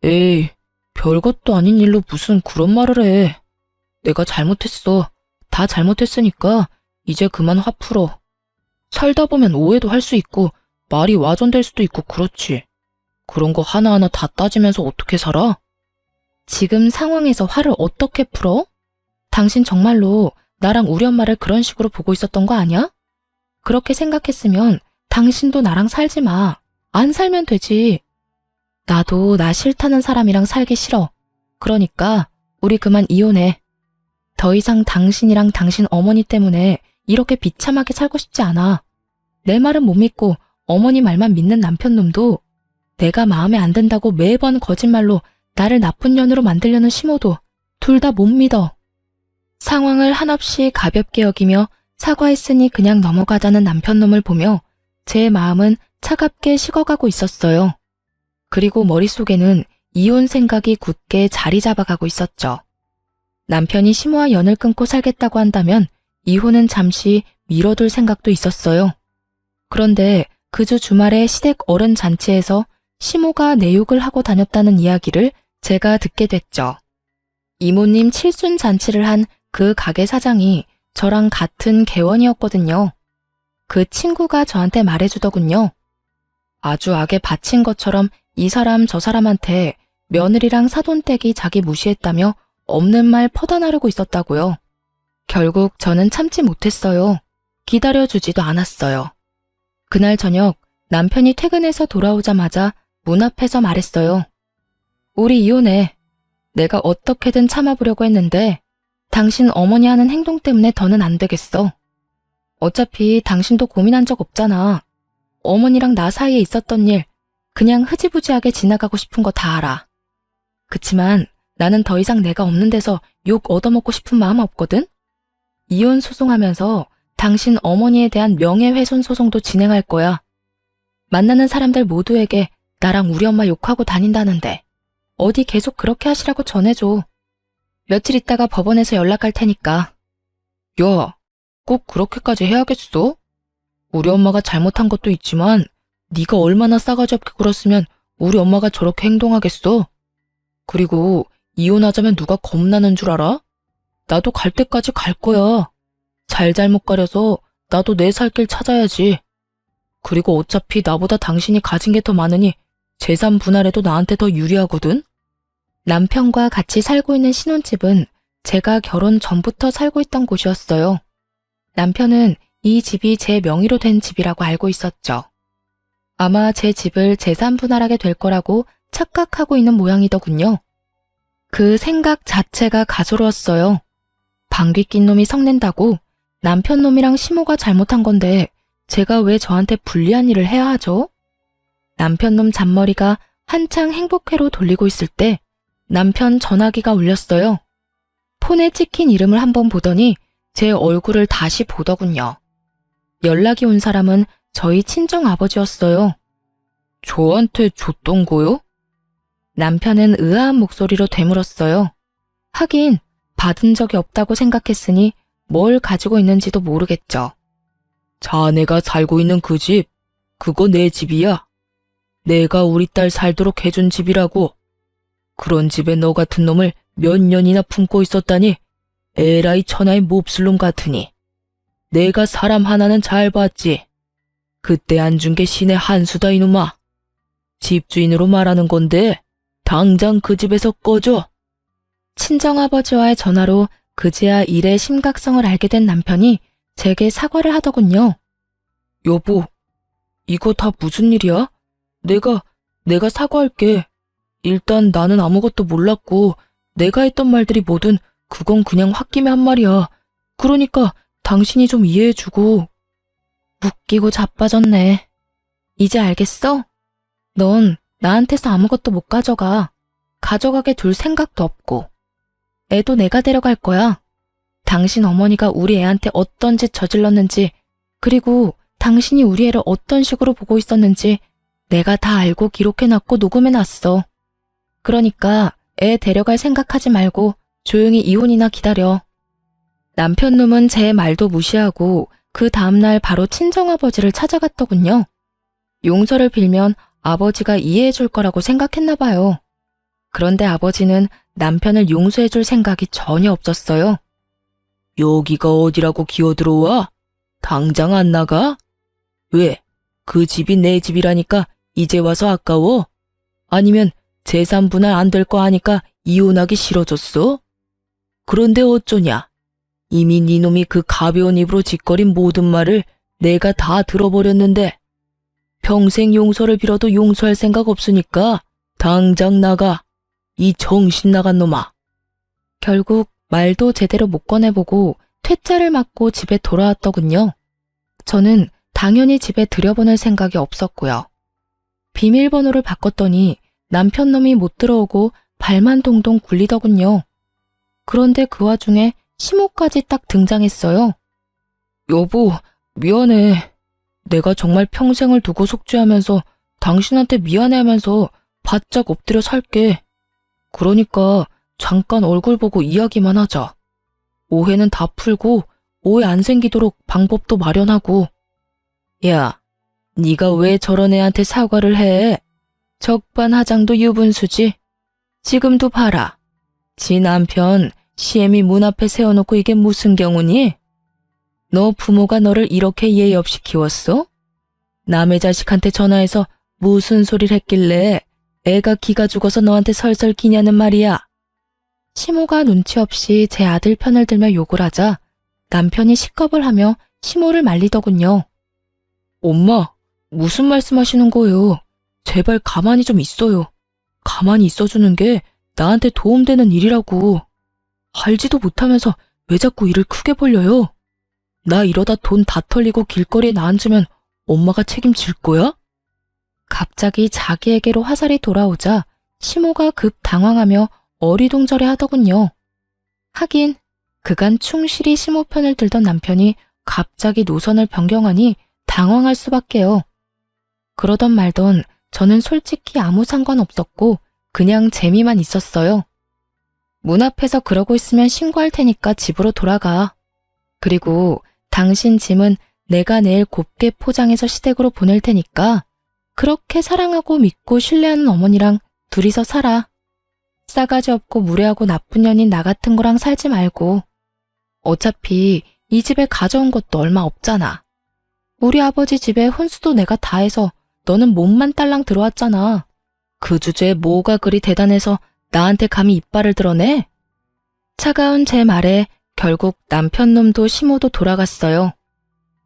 에이, 별것도 아닌 일로 무슨 그런 말을 해. 내가 잘못했어. 다 잘못했으니까 이제 그만 화 풀어. 살다 보면 오해도 할 수 있고 말이 와전될 수도 있고 그렇지. 그런 거 하나하나 다 따지면서 어떻게 살아? 지금 상황에서 화를 어떻게 풀어? 당신 정말로 나랑 우리 엄마를 그런 식으로 보고 있었던 거 아니야? 그렇게 생각했으면 당신도 나랑 살지 마. 안 살면 되지. 나도 나 싫다는 사람이랑 살기 싫어. 그러니까 우리 그만 이혼해. 더 이상 당신이랑 당신 어머니 때문에 이렇게 비참하게 살고 싶지 않아. 내 말은 못 믿고 어머니 말만 믿는 남편놈도 내가 마음에 안 든다고 매번 거짓말로 나를 나쁜 년으로 만들려는 시모도 둘 다 못 믿어. 상황을 한없이 가볍게 여기며 사과했으니 그냥 넘어가자는 남편놈을 보며 제 마음은 차갑게 식어가고 있었어요. 그리고 머릿속에는 이혼 생각이 굳게 자리 잡아가고 있었죠. 남편이 시모와 연을 끊고 살겠다고 한다면 이혼은 잠시 미뤄둘 생각도 있었어요. 그런데 그 주 주말에 시댁 어른 잔치에서 시모가 내욕을 하고 다녔다는 이야기를 제가 듣게 됐죠. 이모님 칠순 잔치를 한 그 가게 사장이 저랑 같은 개원이었거든요. 그 친구가 저한테 말해주더군요. 아주 악에 바친 것처럼 이 사람 저 사람한테 며느리랑 사돈댁이 자기 무시했다며 없는 말 퍼다 나르고 있었다고요. 결국 저는 참지 못했어요. 기다려주지도 않았어요. 그날 저녁 남편이 퇴근해서 돌아오자마자 문 앞에서 말했어요. 우리 이혼해. 내가 어떻게든 참아보려고 했는데 당신 어머니 하는 행동 때문에 더는 안 되겠어. 어차피 당신도 고민한 적 없잖아. 어머니랑 나 사이에 있었던 일 그냥 흐지부지하게 지나가고 싶은 거 다 알아. 그치만 나는 더 이상 내가 없는 데서 욕 얻어먹고 싶은 마음 없거든? 이혼 소송하면서 당신 어머니에 대한 명예훼손 소송도 진행할 거야. 만나는 사람들 모두에게 나랑 우리 엄마 욕하고 다닌다는데 어디 계속 그렇게 하시라고 전해줘. 며칠 있다가 법원에서 연락할 테니까. 야, 꼭 그렇게까지 해야겠어? 우리 엄마가 잘못한 것도 있지만 네가 얼마나 싸가지 없게 굴었으면 우리 엄마가 저렇게 행동하겠어? 그리고 이혼하자면 누가 겁나는 줄 알아? 나도 갈 때까지 갈 거야. 잘잘못 가려서 나도 내 살 길 찾아야지. 그리고 어차피 나보다 당신이 가진 게 더 많으니 재산 분할에도 나한테 더 유리하거든? 남편과 같이 살고 있는 신혼집은 제가 결혼 전부터 살고 있던 곳이었어요. 남편은 이 집이 제 명의로 된 집이라고 알고 있었죠. 아마 제 집을 재산 분할하게 될 거라고 착각하고 있는 모양이더군요. 그 생각 자체가 가소로웠어요. 방귀 낀 놈이 성낸다고 남편 놈이랑 시모가 잘못한 건데 제가 왜 저한테 불리한 일을 해야 하죠? 남편 놈 잔머리가 한창 행복회로 돌리고 있을 때 남편 전화기가 울렸어요. 폰에 찍힌 이름을 한번 보더니 제 얼굴을 다시 보더군요. 연락이 온 사람은 저희 친정아버지였어요. 저한테 줬던 거요? 남편은 의아한 목소리로 되물었어요. 하긴 받은 적이 없다고 생각했으니 뭘 가지고 있는지도 모르겠죠. 자네가 살고 있는 그 집, 그거 내 집이야. 내가 우리 딸 살도록 해준 집이라고. 그런 집에 너 같은 놈을 몇 년이나 품고 있었다니 에라이 천하의 몹쓸 놈 같으니. 내가 사람 하나는 잘 봤지. 그때 안 준 게 신의 한 수다 이놈아. 집주인으로 말하는 건데 당장 그 집에서 꺼져. 친정아버지와의 전화로 그제야 일의 심각성을 알게 된 남편이 제게 사과를 하더군요. 여보, 이거 다 무슨 일이야? 내가 사과할게. 일단 나는 아무것도 몰랐고 내가 했던 말들이 뭐든 그건 그냥 홧김에 한 말이야. 그러니까 당신이 좀 이해해주고. 웃기고 자빠졌네. 이제 알겠어? 넌 나한테서 아무것도 못 가져가. 가져가게 둘 생각도 없고. 애도 내가 데려갈 거야. 당신 어머니가 우리 애한테 어떤 짓 저질렀는지, 그리고 당신이 우리 애를 어떤 식으로 보고 있었는지 내가 다 알고 기록해놨고 녹음해놨어. 그러니까 애 데려갈 생각하지 말고 조용히 이혼이나 기다려. 남편 놈은 제 말도 무시하고 그 다음날 바로 친정아버지를 찾아갔더군요. 용서를 빌면 아버지가 이해해줄 거라고 생각했나 봐요. 그런데 아버지는 남편을 용서해줄 생각이 전혀 없었어요. 여기가 어디라고 기어들어와? 당장 안 나가? 왜? 그 집이 내 집이라니까 이제 와서 아까워? 아니면 재산 분할 안 될 거 아니까 이혼하기 싫어졌어? 그런데 어쩌냐? 이미 네 놈이 그 가벼운 입으로 짓거린 모든 말을 내가 다 들어버렸는데 평생 용서를 빌어도 용서할 생각 없으니까 당장 나가. 이 정신 나간 놈아. 결국 말도 제대로 못 꺼내보고 퇴짜를 맞고 집에 돌아왔더군요. 저는 당연히 집에 들여보낼 생각이 없었고요. 비밀번호를 바꿨더니 남편 놈이 못 들어오고 발만 동동 굴리더군요. 그런데 그 와중에 시모까지 딱 등장했어요. 여보, 미안해. 내가 정말 평생을 두고 속죄하면서 당신한테 미안해하면서 바짝 엎드려 살게. 그러니까 잠깐 얼굴 보고 이야기만 하자. 오해는 다 풀고 오해 안 생기도록 방법도 마련하고. 야, 네가 왜 저런 애한테 사과를 해? 적반하장도 유분수지. 지금도 봐라. 지 남편 시애미 문 앞에 세워놓고 이게 무슨 경우니? 너 부모가 너를 이렇게 예의 없이 키웠어? 남의 자식한테 전화해서 무슨 소리를 했길래 애가 기가 죽어서 너한테 설설 기냐는 말이야. 시모가 눈치 없이 제 아들 편을 들며 욕을 하자 남편이 식겁을 하며 시모를 말리더군요. 엄마, 무슨 말씀하시는 거예요? 제발 가만히 좀 있어요. 가만히 있어주는 게 나한테 도움되는 일이라고. 알지도 못하면서 왜 자꾸 일을 크게 벌려요? 나 이러다 돈 다 털리고 길거리에 나앉으면 엄마가 책임질 거야? 갑자기 자기에게로 화살이 돌아오자 시모가 급 당황하며 어리둥절해 하더군요. 하긴 그간 충실히 시모 편을 들던 남편이 갑자기 노선을 변경하니 당황할 수밖에요. 그러던 말던 저는 솔직히 아무 상관없었고 그냥 재미만 있었어요. 문 앞에서 그러고 있으면 신고할 테니까 집으로 돌아가. 그리고 당신 짐은 내가 내일 곱게 포장해서 시댁으로 보낼 테니까 그렇게 사랑하고 믿고 신뢰하는 어머니랑 둘이서 살아. 싸가지 없고 무례하고 나쁜 년인 나 같은 거랑 살지 말고. 어차피 이 집에 가져온 것도 얼마 없잖아. 우리 아버지 집에 혼수도 내가 다 해서 너는 몸만 딸랑 들어왔잖아. 그 주제에 뭐가 그리 대단해서 나한테 감히 이빨을 드러내? 차가운 제 말에 결국 남편 놈도 시모도 돌아갔어요.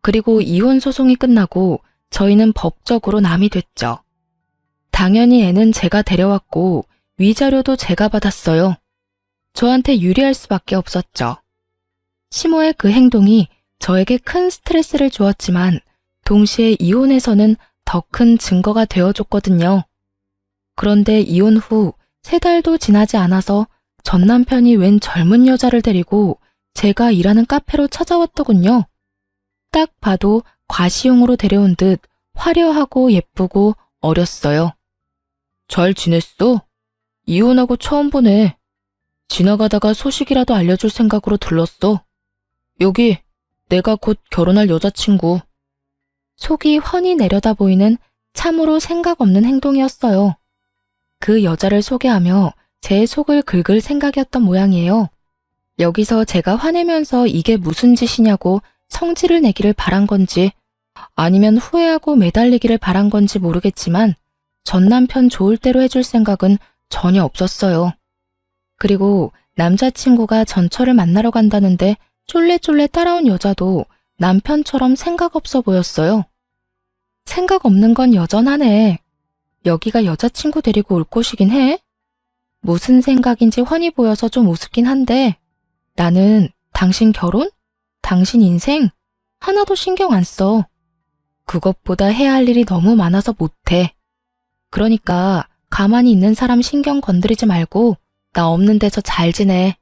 그리고 이혼 소송이 끝나고 저희는 법적으로 남이 됐죠. 당연히 애는 제가 데려왔고 위자료도 제가 받았어요. 저한테 유리할 수밖에 없었죠. 시모의 그 행동이 저에게 큰 스트레스를 주었지만 동시에 이혼에서는 더 큰 증거가 되어줬거든요. 그런데 이혼 후 3달도 지나지 않아서 전 남편이 웬 젊은 여자를 데리고 제가 일하는 카페로 찾아왔더군요. 딱 봐도 과시용으로 데려온 듯 화려하고 예쁘고 어렸어요. 잘 지냈어? 이혼하고 처음 보네. 지나가다가 소식이라도 알려줄 생각으로 들렀어. 여기 내가 곧 결혼할 여자친구. 속이 훤히 내려다 보이는 참으로 생각 없는 행동이었어요. 그 여자를 소개하며 제 속을 긁을 생각이었던 모양이에요. 여기서 제가 화내면서 이게 무슨 짓이냐고 성질을 내기를 바란 건지 아니면 후회하고 매달리기를 바란 건지 모르겠지만 전 남편 좋을 대로 해줄 생각은 전혀 없었어요. 그리고 남자친구가 전철을 만나러 간다는데 쫄래쫄래 따라온 여자도 남편처럼 생각 없어 보였어요. 생각 없는 건 여전하네. 여기가 여자친구 데리고 올 곳이긴 해. 무슨 생각인지 훤히 보여서 좀 우습긴 한데 나는 당신 결혼? 당신 인생? 하나도 신경 안 써. 그것보다 해야 할 일이 너무 많아서 못해. 그러니까 가만히 있는 사람 신경 건드리지 말고 나 없는 데서 잘 지내.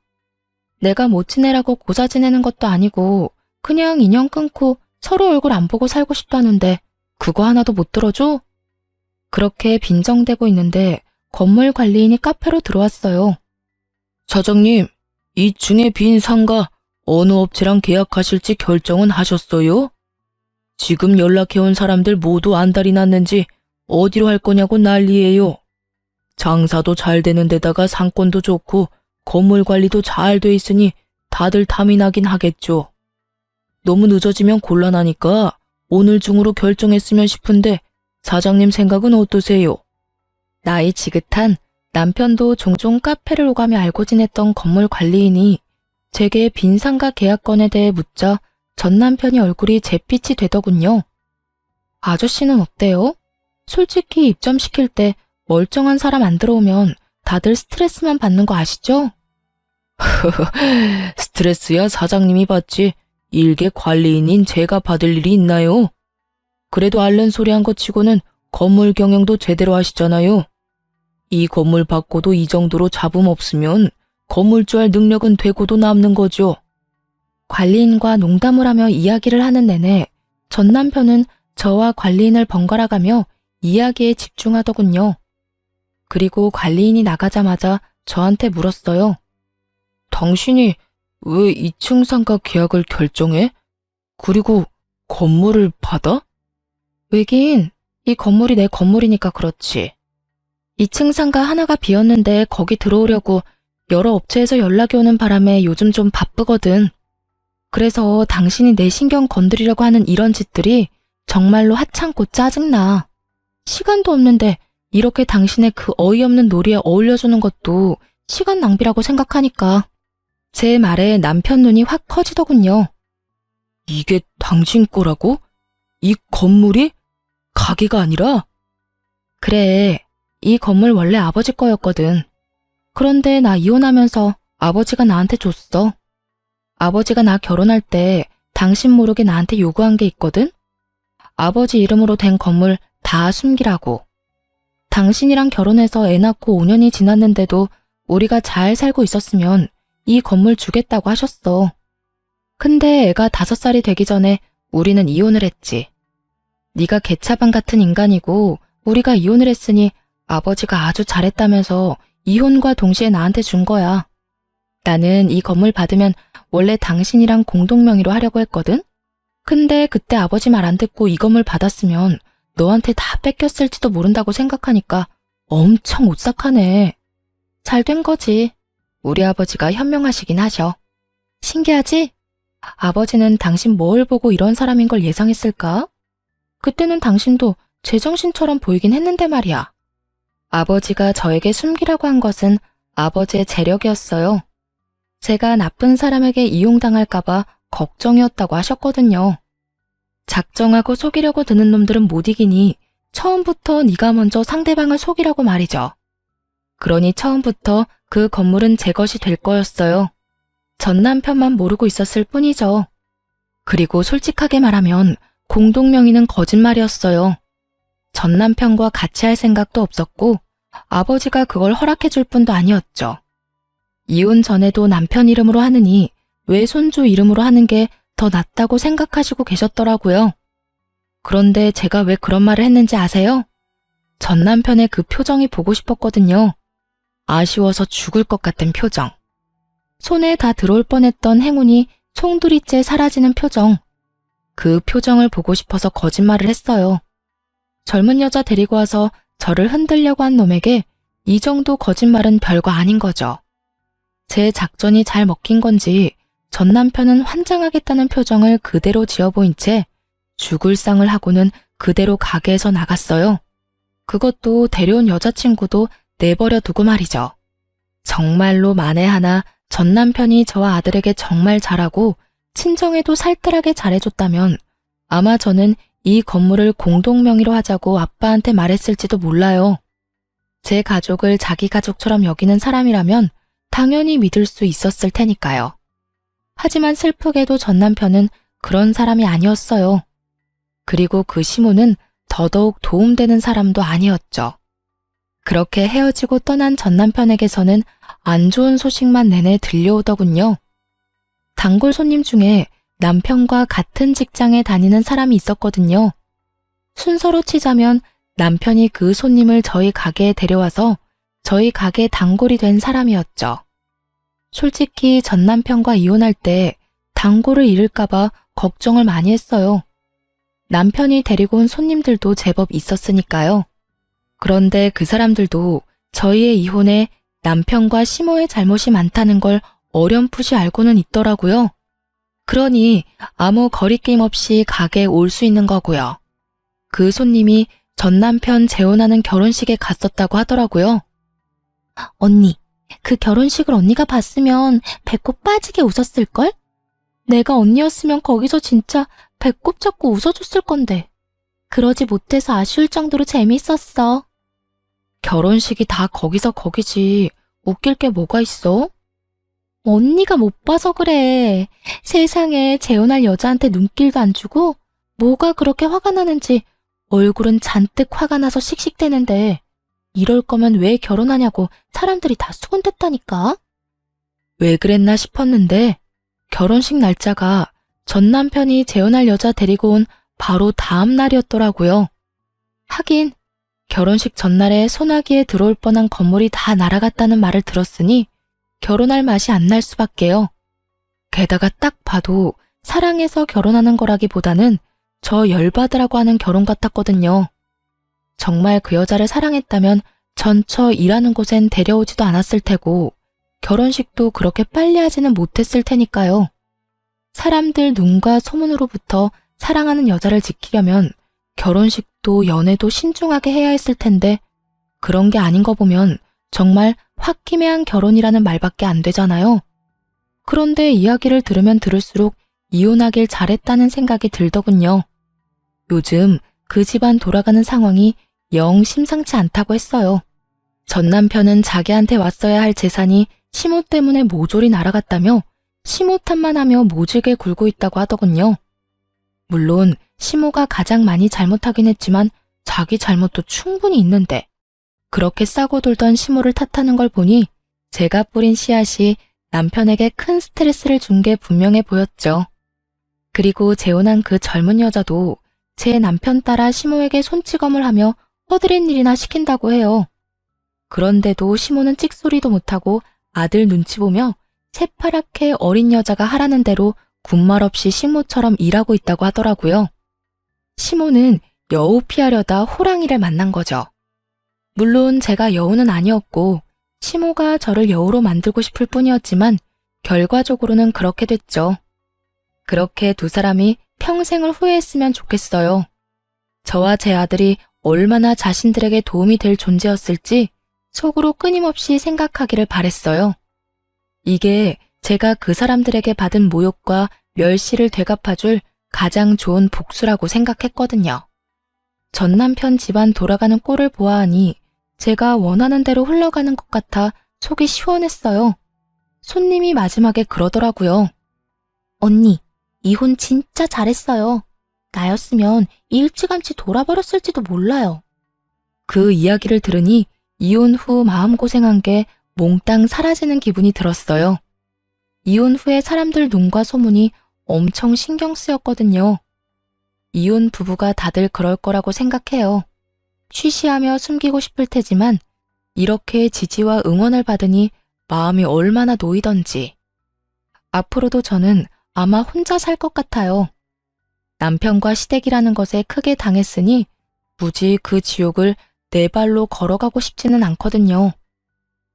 내가 못 지내라고 고사 지내는 것도 아니고 그냥 인연 끊고 서로 얼굴 안 보고 살고 싶다는데 그거 하나도 못 들어줘? 그렇게 빈정대고 있는데 건물 관리인이 카페로 들어왔어요. 사장님, 2층에 빈 상가 어느 업체랑 계약하실지 결정은 하셨어요? 지금 연락해온 사람들 모두 안달이 났는지 어디로 할 거냐고 난리예요. 장사도 잘 되는 데다가 상권도 좋고 건물 관리도 잘 돼 있으니 다들 탐이 나긴 하겠죠. 너무 늦어지면 곤란하니까 오늘 중으로 결정했으면 싶은데 사장님 생각은 어떠세요? 나이 지긋한 남편도 종종 카페를 오가며 알고 지냈던 건물 관리인이 제게 빈상가 계약건에 대해 묻자 전 남편이 얼굴이 잿빛이 되더군요. 아저씨는 어때요? 솔직히 입점시킬 때 멀쩡한 사람 안 들어오면 다들 스트레스만 받는 거 아시죠? 스트레스야 사장님이 받지 일개 관리인인 제가 받을 일이 있나요? 그래도 앓는 소리 한 거 치고는 건물 경영도 제대로 하시잖아요. 이 건물 받고도 이 정도로 잡음 없으면 건물주 할 능력은 되고도 남는 거죠. 관리인과 농담을 하며 이야기를 하는 내내 전 남편은 저와 관리인을 번갈아가며 이야기에 집중하더군요. 그리고 관리인이 나가자마자 저한테 물었어요. 당신이 왜 2층 상가 계약을 결정해? 그리고 건물을 받아? 왜긴 이 건물이 내 건물이니까 그렇지. 2층 상가 하나가 비었는데 거기 들어오려고 여러 업체에서 연락이 오는 바람에 요즘 좀 바쁘거든. 그래서 당신이 내 신경 건드리려고 하는 이런 짓들이 정말로 하찮고 짜증나. 시간도 없는데 이렇게 당신의 그 어이없는 놀이에 어울려주는 것도 시간 낭비라고 생각하니까. 제 말에 남편 눈이 확 커지더군요. 이게 당신 거라고? 이 건물이? 가게가 아니라? 그래, 이 건물 원래 아버지 거였거든. 그런데 나 이혼하면서 아버지가 나한테 줬어. 아버지가 나 결혼할 때 당신 모르게 나한테 요구한 게 있거든? 아버지 이름으로 된 건물 다 숨기라고. 당신이랑 결혼해서 애 낳고 5년이 지났는데도 우리가 잘 살고 있었으면 이 건물 주겠다고 하셨어. 근데 애가 5살이 되기 전에 우리는 이혼을 했지. 네가 개차반 같은 인간이고 우리가 이혼을 했으니 아버지가 아주 잘했다면서 이혼과 동시에 나한테 준 거야. 나는 이 건물 받으면 원래 당신이랑 공동명의로 하려고 했거든? 근데 그때 아버지 말 안 듣고 이 건물 받았으면 너한테 다 뺏겼을지도 모른다고 생각하니까 엄청 오싹하네. 잘 된 거지. 우리 아버지가 현명하시긴 하셔. 신기하지? 아버지는 당신 뭘 보고 이런 사람인 걸 예상했을까? 그때는 당신도 제정신처럼 보이긴 했는데 말이야. 아버지가 저에게 숨기라고 한 것은 아버지의 재력이었어요. 제가 나쁜 사람에게 이용당할까봐 걱정이었다고 하셨거든요. 작정하고 속이려고 드는 놈들은 못 이기니 처음부터 네가 먼저 상대방을 속이라고 말이죠. 그러니 처음부터 그 건물은 제 것이 될 거였어요. 전 남편만 모르고 있었을 뿐이죠. 그리고 솔직하게 말하면 공동명의는 거짓말이었어요. 전 남편과 같이 할 생각도 없었고 아버지가 그걸 허락해 줄 뿐도 아니었죠. 이혼 전에도 남편 이름으로 하느니 외손주 이름으로 하는 게 더 낫다고 생각하시고 계셨더라고요. 그런데 제가 왜 그런 말을 했는지 아세요? 전 남편의 그 표정이 보고 싶었거든요. 아쉬워서 죽을 것 같은 표정. 손에 다 들어올 뻔했던 행운이 송두리째 사라지는 표정. 그 표정을 보고 싶어서 거짓말을 했어요. 젊은 여자 데리고 와서 저를 흔들려고 한 놈에게 이 정도 거짓말은 별거 아닌 거죠. 제 작전이 잘 먹힌 건지 전 남편은 환장하겠다는 표정을 그대로 지어 보인 채 죽을 상을 하고는 그대로 가게에서 나갔어요. 그것도 데려온 여자친구도 내버려 두고 말이죠. 정말로 만에 하나 전 남편이 저와 아들에게 정말 잘하고 친정에도 살뜰하게 잘해줬다면 아마 저는 이 건물을 공동명의로 하자고 아빠한테 말했을지도 몰라요. 제 가족을 자기 가족처럼 여기는 사람이라면 당연히 믿을 수 있었을 테니까요. 하지만 슬프게도 전 남편은 그런 사람이 아니었어요. 그리고 그 시모는 더더욱 도움되는 사람도 아니었죠. 그렇게 헤어지고 떠난 전 남편에게서는 안 좋은 소식만 내내 들려오더군요. 단골 손님 중에 남편과 같은 직장에 다니는 사람이 있었거든요. 순서로 치자면 남편이 그 손님을 저희 가게에 데려와서 저희 가게 단골이 된 사람이었죠. 솔직히 전 남편과 이혼할 때 단골을 잃을까봐 걱정을 많이 했어요. 남편이 데리고 온 손님들도 제법 있었으니까요. 그런데 그 사람들도 저희의 이혼에 남편과 시모의 잘못이 많다는 걸 어렴풋이 알고는 있더라고요. 그러니 아무 거리낌 없이 가게에 올 수 있는 거고요. 그 손님이 전 남편 재혼하는 결혼식에 갔었다고 하더라고요. 언니, 그 결혼식을 언니가 봤으면 배꼽 빠지게 웃었을걸? 내가 언니였으면 거기서 진짜 배꼽 잡고 웃어줬을 건데. 그러지 못해서 아쉬울 정도로 재밌었어. 결혼식이 다 거기서 거기지. 웃길 게 뭐가 있어? 언니가 못 봐서 그래. 세상에 재혼할 여자한테 눈길도 안 주고 뭐가 그렇게 화가 나는지 얼굴은 잔뜩 화가 나서 씩씩대는데 이럴 거면 왜 결혼하냐고 사람들이 다 수군댔다니까. 왜 그랬나 싶었는데 결혼식 날짜가 전 남편이 재혼할 여자 데리고 온 바로 다음 날이었더라고요. 하긴 결혼식 전날에 소나기에 들어올 뻔한 건물이 다 날아갔다는 말을 들었으니 결혼할 맛이 안 날 수밖에요. 게다가 딱 봐도 사랑해서 결혼하는 거라기보다는 저 열받으라고 하는 결혼 같았거든요. 정말 그 여자를 사랑했다면 전처 일하는 곳엔 데려오지도 않았을 테고 결혼식도 그렇게 빨리 하지는 못했을 테니까요. 사람들 눈과 소문으로부터 사랑하는 여자를 지키려면 결혼식도 연애도 신중하게 해야 했을 텐데 그런 게 아닌 거 보면 정말 홧김에한 결혼이라는 말밖에 안 되잖아요. 그런데 이야기를 들으면 들을수록 이혼하길 잘했다는 생각이 들더군요. 요즘 그 집안 돌아가는 상황이 영 심상치 않다고 했어요. 전 남편은 자기한테 왔어야 할 재산이 시모 때문에 모조리 날아갔다며 시모 탓만 하며 모질게 굴고 있다고 하더군요. 물론 시모가 가장 많이 잘못하긴 했지만 자기 잘못도 충분히 있는데 그렇게 싸고 돌던 시모를 탓하는 걸 보니 제가 뿌린 씨앗이 남편에게 큰 스트레스를 준 게 분명해 보였죠. 그리고 재혼한 그 젊은 여자도 제 남편 따라 시모에게 손찌검을 하며 허드렛 일이나 시킨다고 해요. 그런데도 시모는 찍소리도 못하고 아들 눈치 보며 새파랗게 어린 여자가 하라는 대로 군말 없이 시모처럼 일하고 있다고 하더라고요. 시모는 여우 피하려다 호랑이를 만난 거죠. 물론 제가 여우는 아니었고 시모가 저를 여우로 만들고 싶을 뿐이었지만 결과적으로는 그렇게 됐죠. 그렇게 두 사람이 평생을 후회했으면 좋겠어요. 저와 제 아들이 얼마나 자신들에게 도움이 될 존재였을지 속으로 끊임없이 생각하기를 바랬어요. 이게 제가 그 사람들에게 받은 모욕과 멸시를 되갚아줄 가장 좋은 복수라고 생각했거든요. 전 남편 집안 돌아가는 꼴을 보아하니 제가 원하는 대로 흘러가는 것 같아 속이 시원했어요. 손님이 마지막에 그러더라고요. 언니, 이혼 진짜 잘했어요. 나였으면 일찌감치 돌아버렸을지도 몰라요. 그 이야기를 들으니 이혼 후 마음고생한 게 몽땅 사라지는 기분이 들었어요. 이혼 후에 사람들 눈과 소문이 엄청 신경 쓰였거든요. 이혼 부부가 다들 그럴 거라고 생각해요. 쉬쉬하며 숨기고 싶을 테지만 이렇게 지지와 응원을 받으니 마음이 얼마나 놓이던지. 앞으로도 저는 아마 혼자 살 것 같아요. 남편과 시댁이라는 것에 크게 당했으니 굳이 그 지옥을 내 발로 걸어가고 싶지는 않거든요.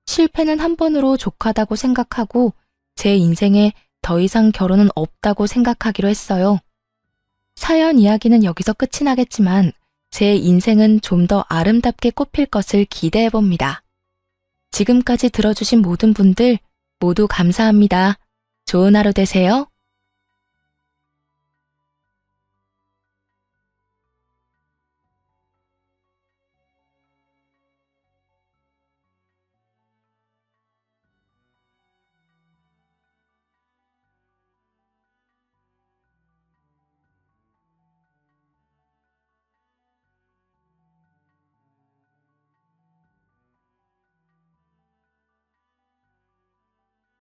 실패는 한 번으로 족하다고 생각하고 제 인생에 더 이상 결혼은 없다고 생각하기로 했어요. 사연 이야기는 여기서 끝이 나겠지만 제 인생은 좀 더 아름답게 꽃필 것을 기대해봅니다. 지금까지 들어주신 모든 분들 모두 감사합니다. 좋은 하루 되세요.